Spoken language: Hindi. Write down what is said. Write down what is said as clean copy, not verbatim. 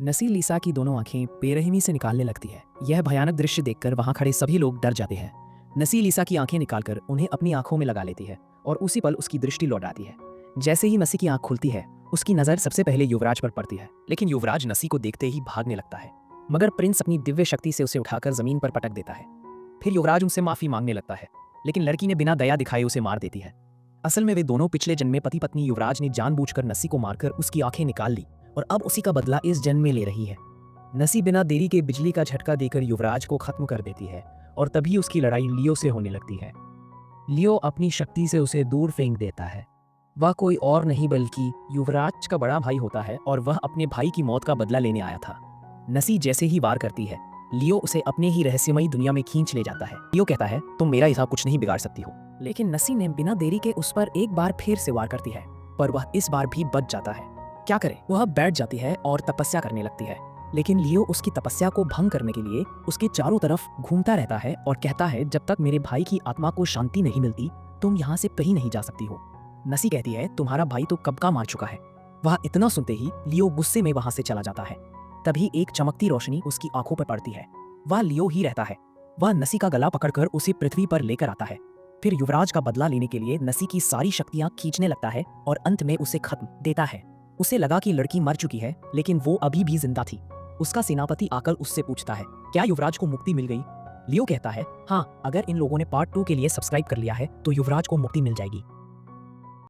नसी लीसा की दोनों आंखें बेरहमी से निकालने लगती है। यह भयानक दृश्य देखकर वहां खड़े सभी लोग डर जाते हैं। नसी लीसा की आंखें निकालकर उन्हें अपनी आंखों में लगा लेती है और उसी पल उसकी दृष्टि लौट आती है। जैसे ही नसी की आंख खुलती है, उसकी नजर सबसे पहले युवराज पर पड़ती है, लेकिन युवराज नसी को देखते ही भागने लगता है। मगर प्रिंस अपनी दिव्य शक्ति से उसे उठाकर जमीन पर पटक देता है। फिर युवराज उनसे माफी मांगने लगता है, लेकिन लड़की ने बिना दया दिखाए उसे मार देती है। असल में वे दोनों पिछले जन्म में पति पत्नी। युवराज ने जानबूझकर नसी को मारकर उसकी आंखें निकाल ली और अब उसी का बदला इस जन्म में ले रही है। नसी बिना देरी के बिजली का झटका देकर युवराज को खत्म कर देती है और तभी उसकी लड़ाई लियो से होने लगती है। लियो अपनी शक्ति से उसे दूर फेंक देता है। वह कोई और नहीं बल्कि युवराज का बड़ा भाई होता है और वह अपने भाई की मौत का बदला लेने आया था। नसी जैसे ही वार करती है, लियो उसे अपने ही रहस्यमयी दुनिया में खींच ले जाता है। लियो कहता है, तुम मेरा हिसाब कुछ नहीं बिगाड़ सकती हो। लेकिन नसी ने बिना देरी के उस पर एक बार फिर से वार करती है, पर वह इस बार भी बच जाता है। क्या करे, वह बैठ जाती है और तपस्या करने लगती है। लेकिन लियो उसकी तपस्या को भंग करने के लिए उसके चारों तरफ घूमता रहता है और कहता है, जब तक मेरे भाई की आत्मा को शांति नहीं मिलती, तुम यहाँ से कहीं नहीं जा सकती हो। नसी कहती है, तुम्हारा भाई तो कब का मार चुका है। वह इतना सुनते ही लियो गुस्से में वहां से चला जाता है। तभी एक चमकती रोशनी उसकी आंखों पर पड़ती है। वह लियो ही रहता है। वह नसी का गला पकड़कर उसे पृथ्वी पर लेकर आता है। फिर युवराज का बदला लेने के लिए नसी की सारी शक्तियां खींचने लगता है और अंत में उसे खत्म देता है। उसे लगा कि लड़की मर चुकी है, लेकिन वो अभी भी जिंदा थी। उसका सेनापति आकर उससे पूछता है, क्या युवराज को मुक्ति मिल गई। लियो कहता है, हाँ, अगर इन लोगों ने पार्ट 2 के लिए सब्सक्राइब कर लिया है तो युवराज को मुक्ति मिल जाएगी।